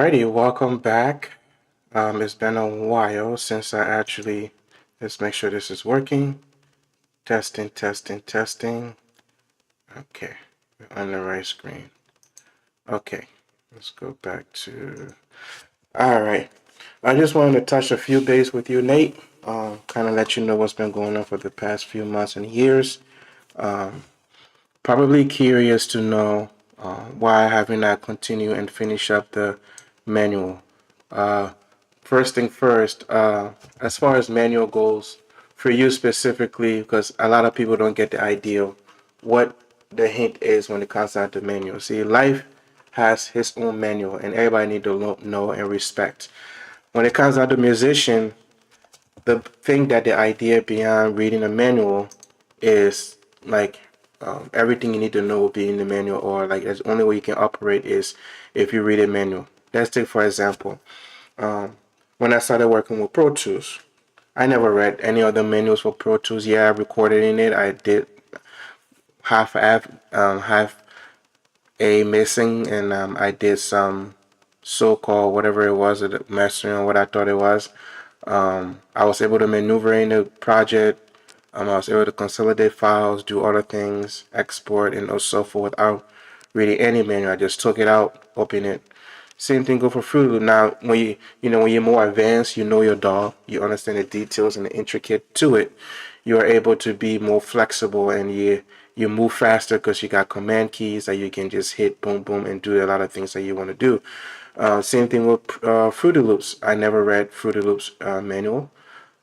Alrighty, welcome back. It's been a while since I actually, let's make sure this is working. Testing, testing, testing. Okay, we're on the right screen. Okay, let's go back to, alright. I just wanted to touch a few base with you, Nate. Kind of let you know what's been going on for the past few months and years. Probably curious to know why haven't I continue and finish up the manual. Uh, First thing first, as far as manual goes, for you specifically, because a lot of people don't get the idea what the hint is when it comes down to manual. See, life has his own manual, and everybody need to know and respect. When it comes down to musician, the thing that the idea behind reading a manual is like everything you need to know will be in the manual, or like the only way you can operate is if you read a manual. Let's take for example, when I started working with Pro Tools, I never read any other manuals for Pro Tools. Yeah, I recorded in it. I did half a missing, and I did some so-called whatever it was, mastering or what I thought it was. I was able to maneuver in the project. I was able to consolidate files, do other things, export, and so forth without reading any manual. I just took it out, open it. Same thing go for Fruit Loop. Now, when when you're more advanced, you know your DAW, you understand the details and the intricate to it. You are able to be more flexible, and you move faster because you got command keys that you can just hit boom boom and do a lot of things that you want to do. Same thing with Fruity Loops. I never read Fruity Loops manual.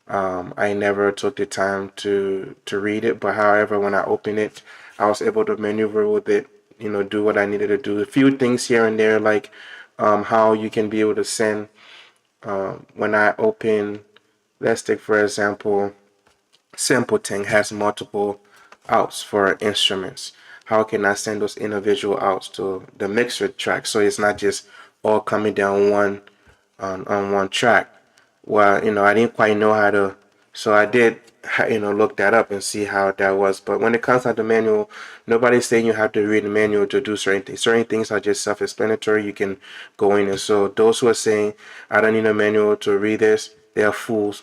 I never took the time to read it, but however, when I opened it, I was able to maneuver with it. Do what I needed to do. A few things here and there, like how you can be able to send. When I open, let's take for example, Simpleton has multiple outs for instruments. How can I send those individual outs to the mixer track so it's not just all coming down on one track? Well, I didn't quite know how to, so I did, look that up and see how that was. But when it comes to the manual, nobody's saying you have to read the manual to do certain things. Certain things are just self-explanatory. You can go in and so those who are saying I don't need a manual to read this, they are fools.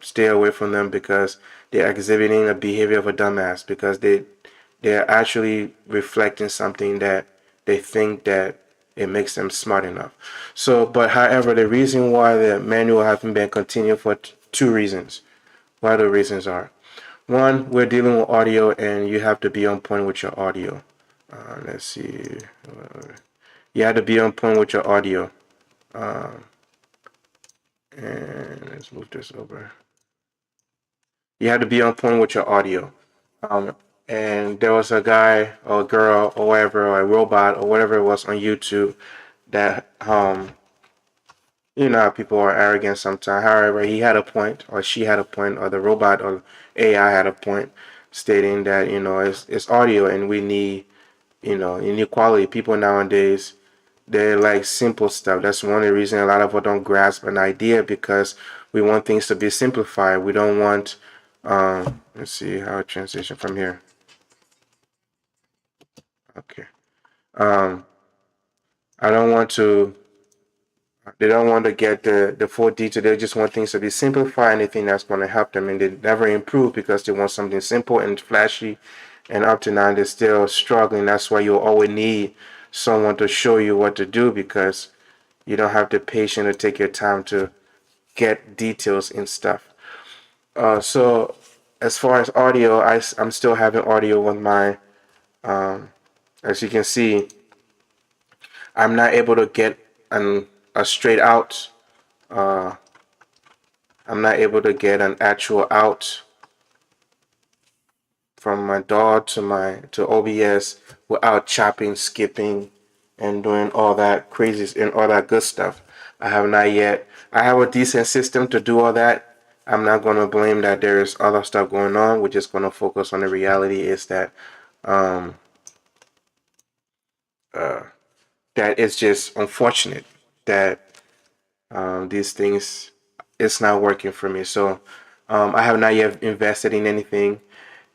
Stay away from them because they're exhibiting a behavior of a dumbass because they're actually reflecting something that they think that it makes them smart enough. So, but however, the reason why the manual haven't been continued for two reasons. What the reasons are: one, we're dealing with audio, and you have to be on point with your audio. Let's see. You have to be on point with your audio. And let's move this over. You have to be on point with your audio. Um, and there was a guy or a girl or whatever, or a robot or whatever it was on YouTube that you know how people are arrogant sometimes. However, he had a point, or she had a point, or the robot or AI had a point, stating that it's audio and we need inequality. People nowadays, they like simple stuff. That's one of the reasons a lot of us don't grasp an idea because we want things to be simplified. We don't want. Let's see how I transition from here. Okay. Um, I don't want to. They don't want to get the full detail. They just want things to be simplified. Anything that's going to help them, and they never improve because they want something simple and flashy. And up to now, they're still struggling. That's why you always need someone to show you what to do because you don't have the patience to take your time to get details and stuff. So as far as audio, I'm still having audio with my. As you can see, I'm not able to get a straight out. Uh, I'm not able to get an actual out from my DAW to OBS without chopping, skipping, and doing all that crazy and all that good stuff. I have not yet. I have a decent system to do all that. I'm not going to blame that there's other stuff going on. We're just going to focus on the reality is that um, uh, that it's just unfortunate that these things it's not working for me. So I have not yet invested in anything,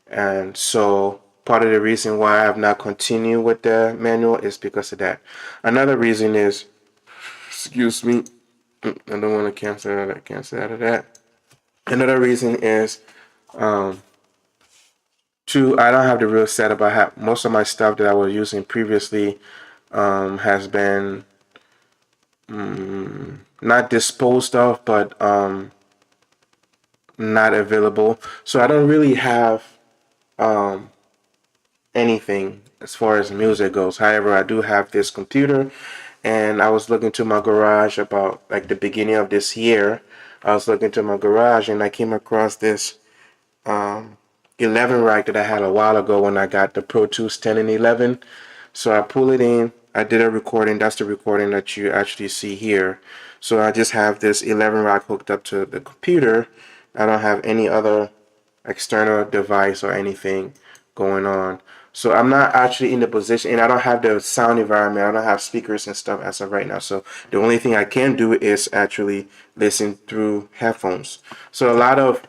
and so part of the reason why I have not continued with the manual is because of that. Another reason is Excuse me. I don't want to cancel out of that. Cancel out of that. Another reason is um, two. I don't have the real setup. I have most of my stuff that I was using previously has been not disposed of, but not available. So I don't really have um, anything as far as music goes. However, I do have this computer, and I was looking to my garage about like the beginning of this year. I was looking to my garage, and I came across this um, 11 rack that I had a while ago when I got the Pro Tools 10 and 11. So I pull it in. I did a recording. That's the recording that you actually see here. So I just have this 11 rack hooked up to the computer. I don't have any other external device or anything going on. So I'm not actually in the position, and I don't have the sound environment. I don't have speakers and stuff as of right now. So the only thing I can do is actually listen through headphones. So a lot of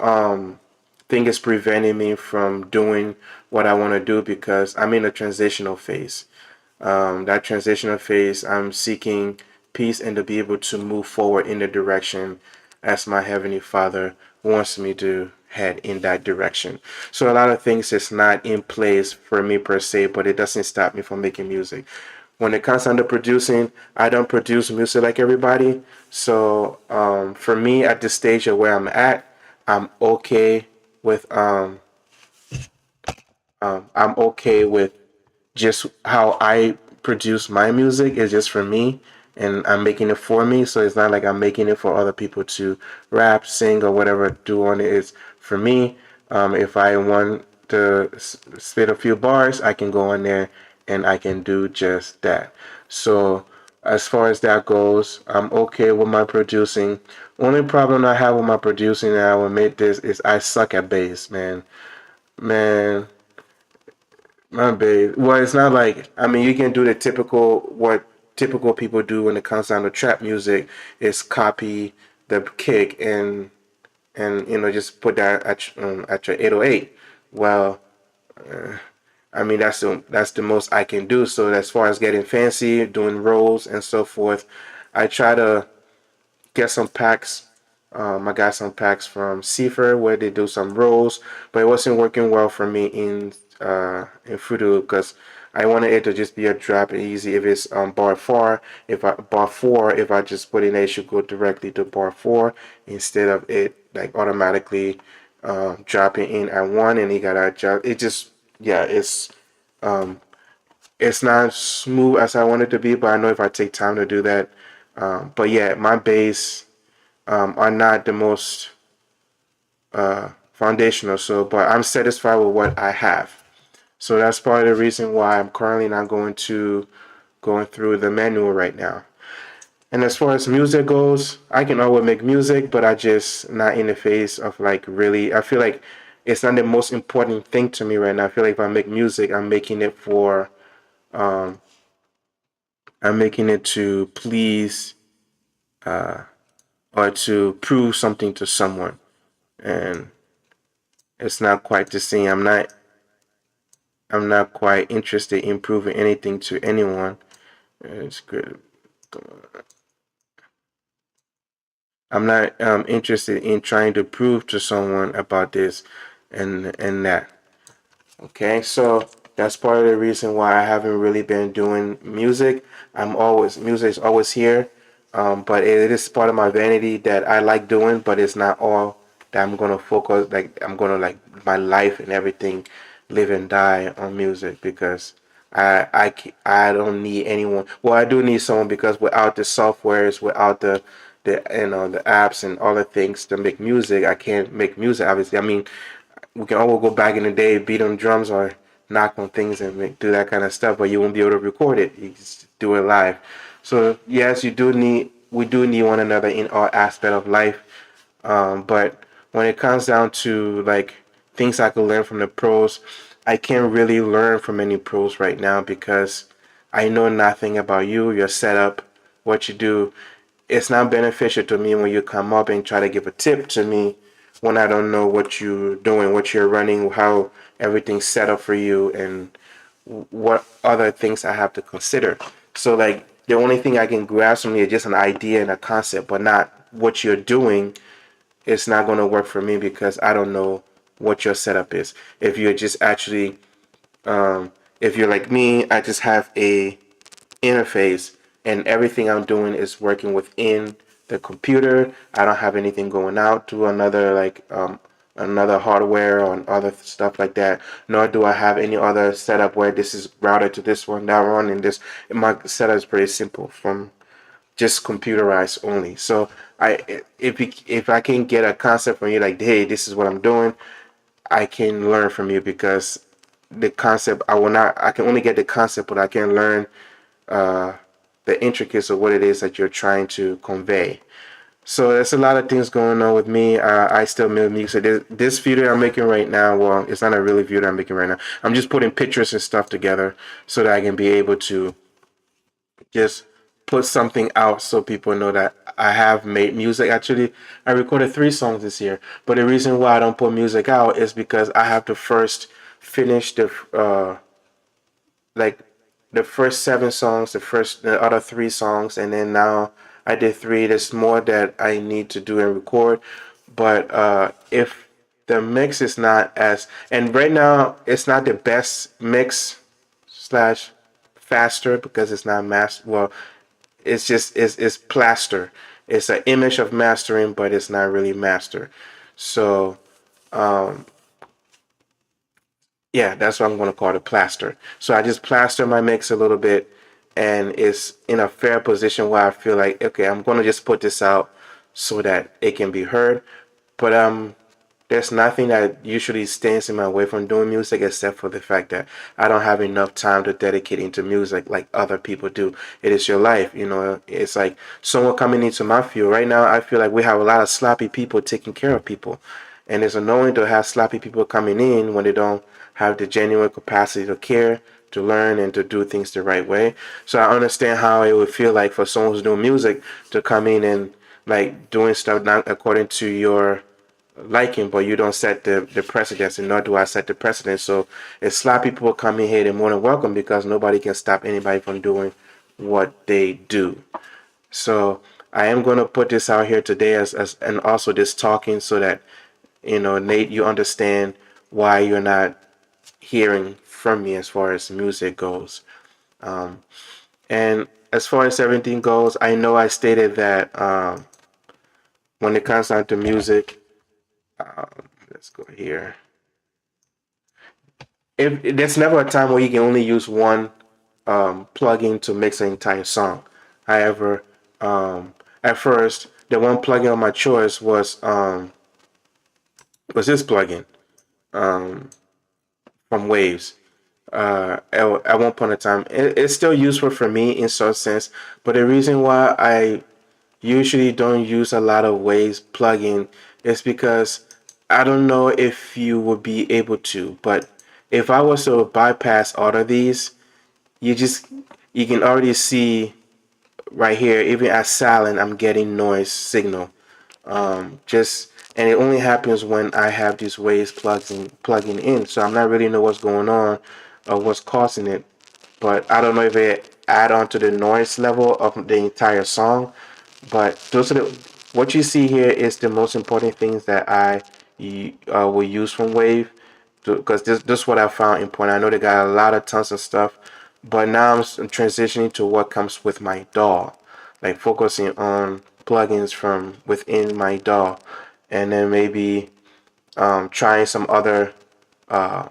thing is preventing me from doing what I want to do because I'm in a transitional phase. That transitional phase, I'm seeking peace and to be able to move forward in the direction as my Heavenly Father wants me to head in that direction. So a lot of things is not in place for me per se, but it doesn't stop me from making music. When it comes down to producing, I don't produce music like everybody. So for me, at this stage of where I'm at, I'm okay with I'm okay with just how I produce my music is just for me and I'm making it for me. So it's not like I'm making it for other people to rap, sing, or whatever do on it. It's for me. If I want to spit a few bars, I can go on there and I can do just that. So as far as that goes, I'm okay with my producing. Only problem I have with my producing, and I will admit this, is I suck at bass, man. Man, my babe. Well, it's not like I mean you can do the typical what typical people do when it comes down to trap music is copy the kick and just put that at your 808. Well, I mean that's the most I can do. So as far as getting fancy, doing rolls and so forth, I try to get some packs. I got some packs from Cipher where they do some rolls, but it wasn't working well for me in Fruity Loop because I wanted it to just be a drop and easy. If it's bar four, if I just put in it should go directly to bar four instead of it like automatically dropping in at one and you gotta adjust. It just yeah, it's not smooth as I want it to be, but I know if I take time to do that. But yeah, my bass are not the most foundational. So, but I'm satisfied with what I have. So that's part of the reason why I'm currently not going through the manual right now. And as far as music goes, I can always make music, but I just not in the phase of like really. I feel like it's not the most important thing to me right now. I feel like if I make music, um, I'm making it to please or to prove something to someone, and it's not quite the same. I'm not quite interested in proving anything to anyone. It's good. I'm not interested in trying to prove to someone about this and that. Okay, so that's part of the reason why I haven't really been doing music. Music is always here, but it is part of my vanity that I like doing, but it's not all that I'm gonna focus. Like I'm gonna like my life and everything, live and die on music because I don't need anyone. Well, I do need someone because without the softwares, without the apps and all the things to make music, I can't make music. Obviously, I mean we can all go back in the day, beat on drums or knock on things and do that kind of stuff, but you won't be able to record it. You just do it live. So yes, we do need one another in all aspect of life. But when it comes down to like things I could learn from the pros, I can't really learn from any pros right now because I know nothing about you, your setup, what you do. It's not beneficial to me when you come up and try to give a tip to me when I don't know what you're doing, what you're running, how everything's set up for you, and what other things I have to consider. So like the only thing I can grasp from you is just an idea and a concept, but not what you're doing. It's not going to work for me because I don't know what your setup is. If you're just actually, if you're like me, I just have a interface and everything I'm doing is working within the computer. I don't have anything going out to another another hardware or other stuff like that. Nor do I have any other setup where this is routed to this one, that one, and this. My setup is pretty simple from just computerized only. So if I can get a concept from you like, hey, this is what I'm doing, I can learn from you because the concept I will not. I can only get the concept, but I can learn uh, the intricacies of what it is that you're trying to convey. So there's a lot of things going on with me. I still make music. This video I'm making right now, well, it's not a really video that I'm making right now. I'm just putting pictures and stuff together so that I can be able to just put something out so people know that I have made music. Actually, I recorded 3 songs this year, but the reason why I don't put music out is because I have to first finish like the first 7 songs, the other 3 songs, and then now I did 3. There's more that I need to do and record, but if the mix is not as, and right now it's not the best mix slash faster because it's not master. Well, it's just it's plaster. It's an image of mastering, but it's not really master. So yeah, that's what I'm going to call it, plaster. So I just plaster my mix a little bit, and it's in a fair position where I feel like, okay, I'm going to just put this out so that it can be heard. But there's nothing that usually stands in my way from doing music except for the fact that I don't have enough time to dedicate into music like other people do. It is your life, you know. It's like someone coming into my field right now. I feel like we have a lot of sloppy people taking care of people, and it's annoying to have sloppy people coming in when they don't have the genuine capacity to care, to learn, and to do things the right way. So I understand how it would feel like for someone who's doing music to come in and like doing stuff not according to your liking, but you don't set the precedence, and nor do I set the precedence. So if sloppy people come in here, they're more than welcome because nobody can stop anybody from doing what they do. So I am going to put this out here today as and also this talking so that Nate, you understand why you're not hearing from me as far as music goes. And as far as everything goes, I know I stated that when it comes down to music, let's go here. If there's never a time where you can only use one plugin to mix an entire song. However, at first, the one plugin of my choice was this plugin from Waves. At one point in time, it's still useful for me in some sense, but the reason why I usually don't use a lot of Waves plugin is because I don't know if you would be able to, but if I was to bypass all of these, you just you can already see right here, even at silent, I'm getting noise signal. Just and it only happens when I have these waves plugging in. So I'm not really know what's going on or what's causing it. But I don't know if it add on to the noise level of the entire song. But those are what you see here is the most important things that I will use from Wave because this is what I found important. I know they got a lot of tons of stuff, but now I'm transitioning to what comes with my DAW, like focusing on plugins from within my DAW, and then maybe trying some other uh,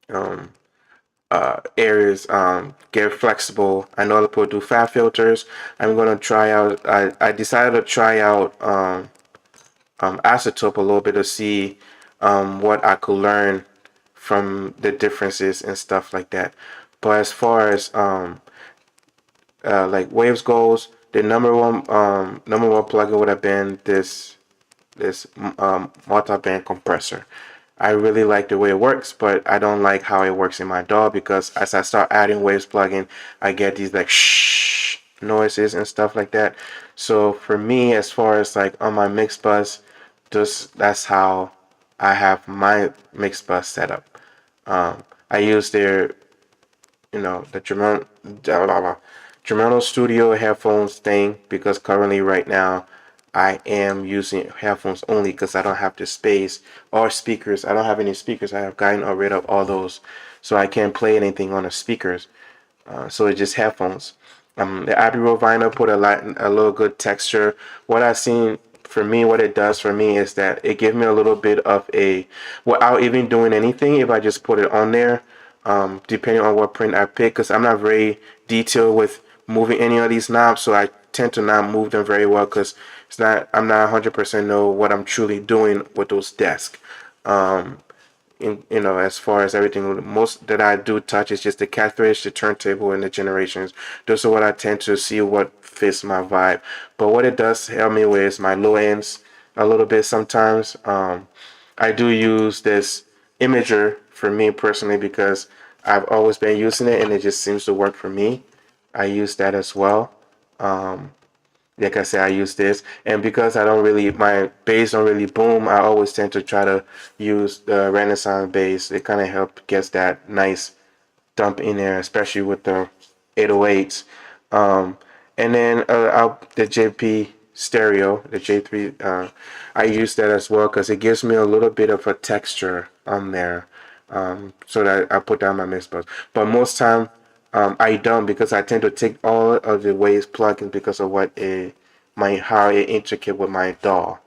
um, areas. Get flexible. I know other people do fat filters. I'm gonna try out. I decided to try out Isotope a little bit to see what I could learn from the differences and stuff like that. But as far as like Waves goes, the number one plugin would have been this multi-band compressor. I really like the way it works, but I don't like how it works in my DAW because as I start adding Waves plugin, I get these like shh noises and stuff like that. So for me, as far as like on my mix bus, just that's how I have my mix bus set up. I use their the Germano Studio headphones thing, because currently right now I am using headphones only because I don't have the space, or speakers. I don't have any speakers. I have gotten rid of all those, so I can't play anything on the speakers. So it's just headphones. The Abbey Road vinyl put a little good texture. What I've seen for me, what it does for me is that it gives me a little bit of a, without even doing anything, if I just put it on there, depending on what print I pick, because I'm not very detailed with moving any of these knobs, so I tend to not move them very well because I'm not 100% know what I'm truly doing with those desks. As far as everything, most that I do touch is just the catfish, the turntable, and the generations. Those are what I tend to see what fits my vibe. But what it does help me with is my low ends a little bit sometimes. I do use this Imager for me personally because I've always been using it and it just seems to work for me. I use that as well. Um, like I said, I use this, and because my bass don't really boom, I always tend to try to use the Renaissance bass. It kind of helps gets that nice dump in there, especially with the 808s. Um, and then the JP stereo, the J3, I use that as well because it gives me a little bit of a texture on there, so that I put down my mix bus. But most time, I don't, because I tend to take all of the waves plugins because of how it intricate with my DAW.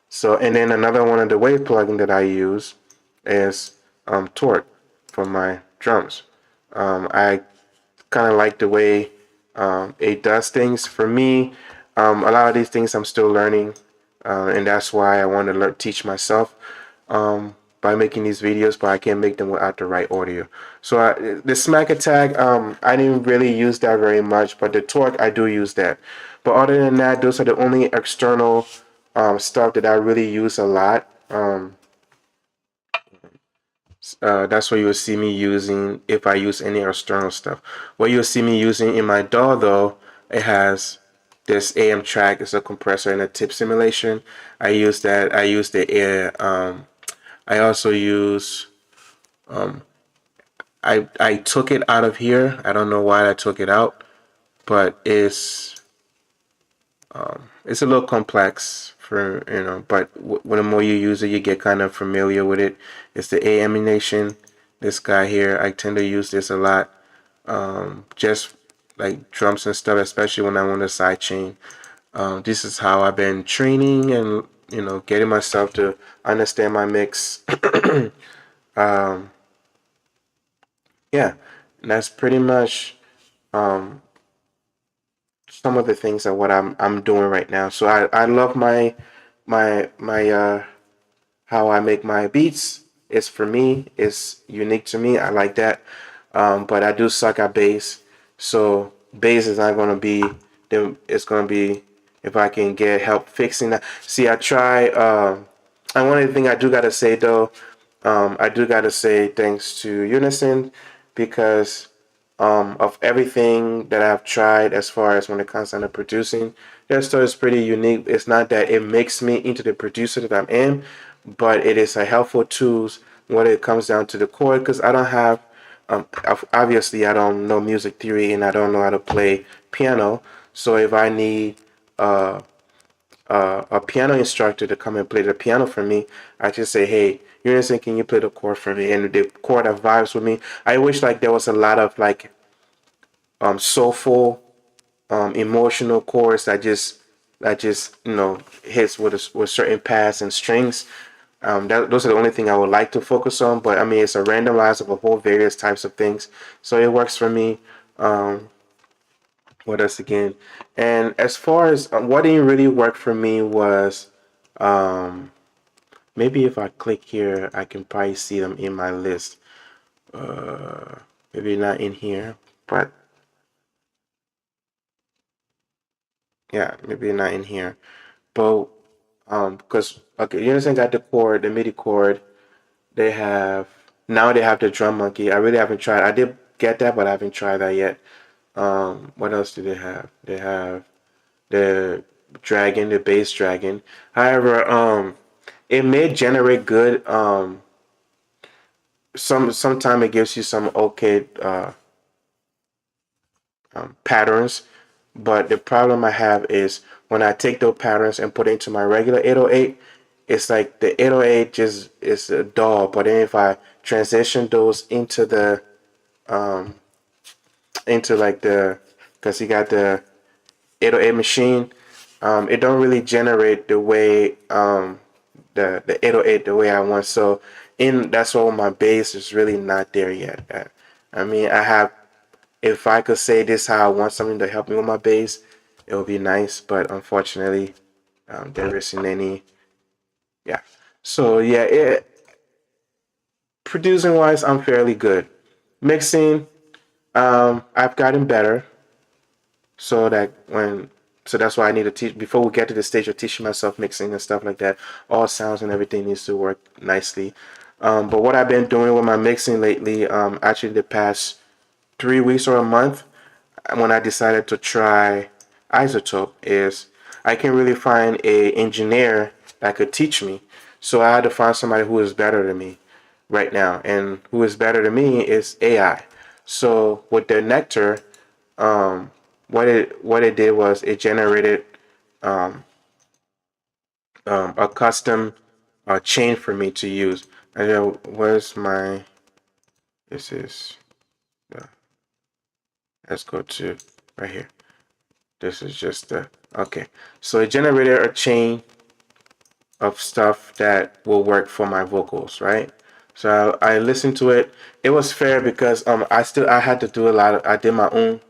So, and then another one of the wave plugin that I use is Torque for my drums. I kind of like the way it does things. For me, a lot of these things I'm still learning, and that's why I want to teach myself by making these videos, but I can't make them without the right audio. So the Smack Attack, I didn't really use that very much, but the Torque, I do use that. But other than that, those are the only external stuff that I really use a lot. That's what you'll see me using if I use any external stuff. What you'll see me using in my DAW though, it has this AM track. It's a compressor and a tip simulation. I use that. I use the air. I also use. I took it out of here. I don't know why I took it out, but it's a little complex for but the more you use it, you get kind of familiar with it. It's the AM Nation. This guy here, I tend to use this a lot, just like drums and stuff, especially when I'm on the side chain. This is how I've been training and getting myself to understand my mix. um, yeah, and that's pretty much um, some of the things that what I'm doing right now. So I love my how I make my beats. It's for me. It's unique to me. I like that. But I do suck at bass. So bass is not gonna be. It's gonna be if I can get help fixing that. See, I try. And one of the things I do gotta say though, I do gotta say thanks to Unison because of everything that I've tried as far as when it comes down to producing. Their stuff is pretty unique. It's not that it makes me into the producer that I am, but it is a helpful tools when it comes down to the chord because I don't have, obviously I don't know music theory and I don't know how to play piano. So if I need a piano instructor to come and play the piano for me, I just say, hey, Unison, can you play the chord for me? And the chord that vibes with me. I wish like there was a lot of like soulful, emotional chords that just hits with certain pads and strings. Those are the only thing I would like to focus on. But I mean, it's a randomizer of a whole various types of things, so it works for me. What else again? And as far as what didn't really work for me was um, maybe if I click here, I can probably see them in my list. Uh, Maybe not in here, but yeah, maybe not in here. But because okay, Unison got the chord, the MIDI chord. They have now they have the drum monkey. I really haven't tried. I did get that, but I haven't tried that yet. What else do they have? They have the dragon, the bass dragon. However, it may generate good. Sometime it gives you some okay. patterns. But the problem I have is when I take those patterns and put it into my regular 808, it's like the 808 just is a dull. But then if I transition those into like because you got the 808 machine, it don't really generate the way the 808 the way I want. So in that's why my bass is really not there yet. I mean, I have if I could say this how I want something to help me with my bass, it would be nice. But unfortunately, there isn't any. Yeah. So yeah, producing wise, I'm fairly good. Mixing, I've gotten better. So that when so that's why I need to teach before we get to the stage of teaching myself mixing and stuff like that. All sounds and everything needs to work nicely. But what I've been doing with my mixing lately, actually the past 3 weeks or a month, when I decided to try iZotope, is I can really find a engineer that could teach me. So I had to find somebody who is better than me right now, and who is better than me is AI. So with the Nectar, what it did was it generated a custom chain for me to use. And then where's my this is let's go to right here. This is just the okay. So it generated a chain of stuff that will work for my vocals, right? So I listened to it. It was fair because I had to do a lot of I did my own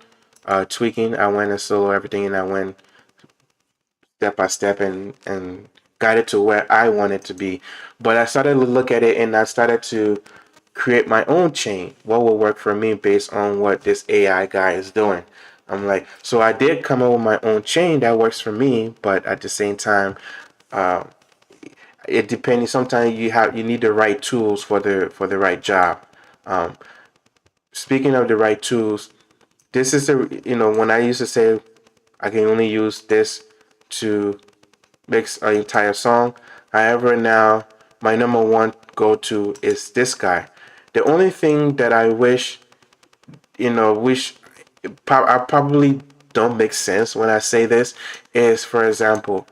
tweaking. I went and solo everything, and I went step by step and got it to where I want it to be. But I started to look at it and I started to create my own chain. What will work for me based on what this AI guy is doing. I'm like, so I did come up with my own chain that works for me, but at the same time, it depends. Sometimes you need the right tools for the right job. Um, Speaking of the right tools, this is the when I used to say I can only use this to mix an entire song. However, now my number one go to is this guy. The only thing that I wish I probably don't make sense when I say this is, for example,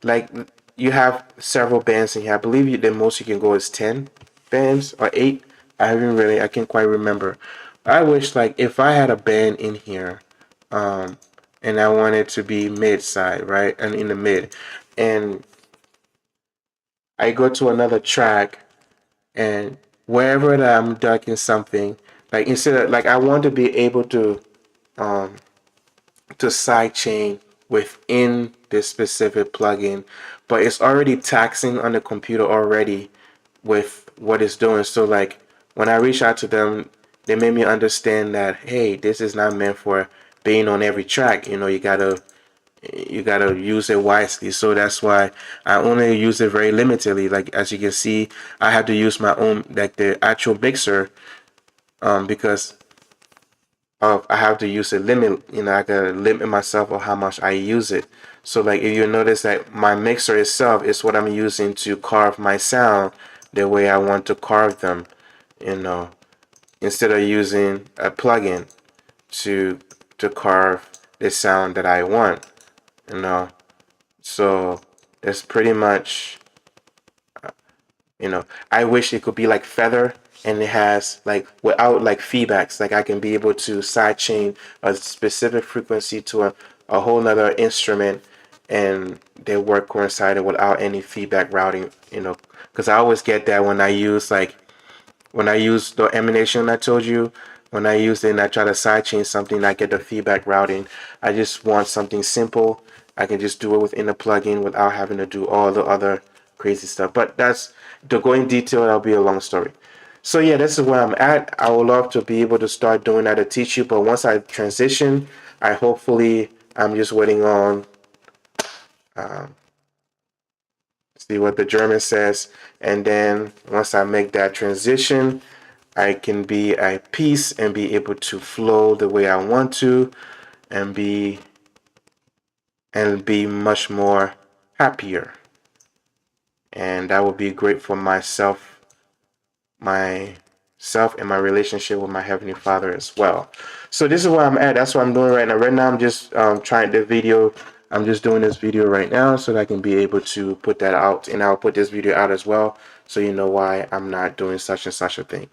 like you have several bands in here. I believe the most you can go is 10 bands or 8. I can't quite remember. I wish like if I had a band in here, um, and I wanted to be mid side, right, and in the mid, and I go to another track and wherever that I'm ducking something, like instead of like I want to be able um to sidechain within this specific plugin, but it's already taxing on the computer already with what it's doing. So like when I reach out to them, they made me understand that hey, this is not meant for being on every track. You gotta use it wisely. So that's why I only use it very limitedly. Like as you can see, I have to use my own like the actual mixer because I have to use a limit. I gotta limit myself on how much I use it. So like if you notice that my mixer itself is what I'm using to carve my sound the way I want to carve them, you know, instead of using a plugin to carve the sound that I want, you know. So it's pretty much I wish it could be like Feather and it has like without like feedbacks. Like I can be able to sidechain a specific frequency to a whole nother instrument and they work coincided without any feedback routing. Because I always get that when I use the emanation I told you, when I use it and I try to sidechain something, I get the feedback routing. I just want something simple. I can just do it within the plugin without having to do all the other crazy stuff. But that's to go in detail. That'll be a long story. So yeah, this is where I'm at. I would love to be able to start doing that to teach you. But once I transition, I'm just waiting on see what the German says, and then once I make that transition, I can be at peace and be able to flow the way I want to and be much more happier. And that would be great for myself, my self and my relationship with my Heavenly Father as well. So this is where I'm at. That's what I'm doing right now. Right now, I'm just trying the video. I'm just doing this video right now so that I can be able to put that out, and I'll put this video out as well, so you know why I'm not doing such and such a thing.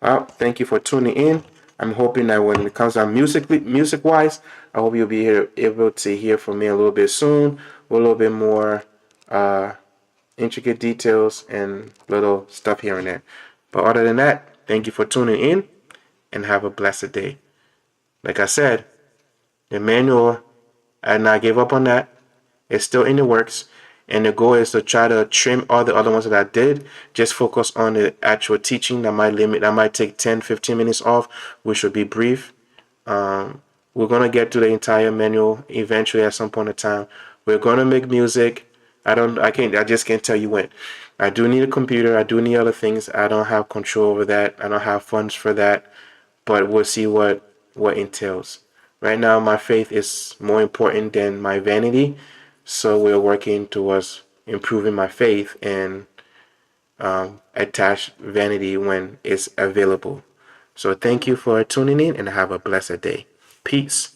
Well, thank you for tuning in. I'm hoping that when it comes down music wise, I hope you'll be able to hear from me a little bit soon, with a little bit more intricate details and little stuff here and there. But other than that, thank you for tuning in and have a blessed day. Like I said, the manual, I did not give up on that. It's still in the works. And the goal is to try to trim all the other ones that I did. Just focus on the actual teaching that might take 10-15 minutes off, which will be brief. We're gonna get to the entire manual eventually at some point in time. We're gonna make music. I just can't tell you when. I do need a computer. I do need other things. I don't have control over that. I don't have funds for that. But we'll see what entails. Right now, my faith is more important than my vanity. So we're working towards improving my faith and attach vanity when it's available. So thank you for tuning in and have a blessed day. Peace.